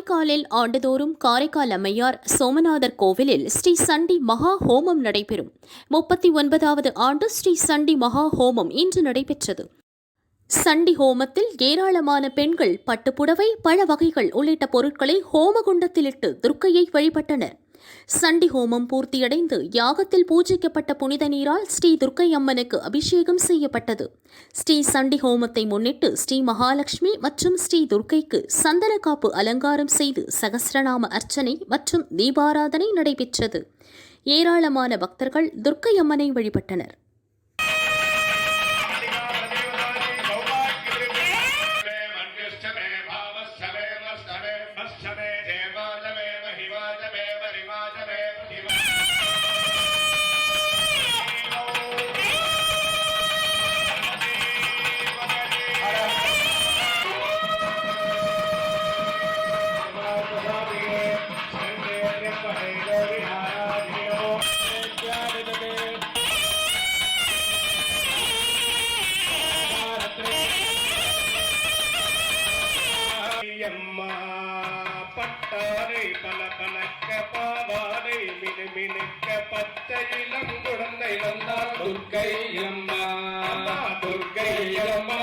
காரைக்காலில் ஆண்டுதோறும் காரைக்கால் அம்மையார் சோமநாதர் கோவிலில் ஸ்ரீ சண்டி மகா ஹோமம் நடைபெறும். 39வது ஆண்டு ஸ்ரீ சண்டி மகா ஹோமம் இன்று நடைபெற்றது. சண்டி ஹோமத்தில் ஏராளமான பெண்கள் பட்டுப்புடவை, பழ வகைகள் உள்ளிட்ட பொருட்களை ஹோமகுண்டத்திலிட்டு துர்க்கையை வழிபட்டனர். சண்டி ஹோமம் பூர்த்தியடைந்து யாகத்தில் பூஜிக்கப்பட்ட புனித நீரால் ஸ்ரீ துர்க்கை அம்மனுக்கு அபிஷேகம் செய்யப்பட்டது. ஸ்ரீ சண்டி ஹோமத்தை முன்னிட்டு ஸ்ரீ மகாலட்சுமி மற்றும் ஸ்ரீ துர்க்கைக்கு சந்தனக்காப்பு அலங்காரம் செய்து சகஸ்ரநாம அர்ச்சனை மற்றும் தீபாராதனை நடைபெற்றது. ஏராளமான பக்தர்கள் துர்க்கை அம்மனை வழிபட்டனர். பட்டாரை பல பலக்க பாவாரை மினுமினுக்க பச்சை இளம் குழந்தை வந்தால் துர்க்கை அம்மா, துர்க்கை அம்மா.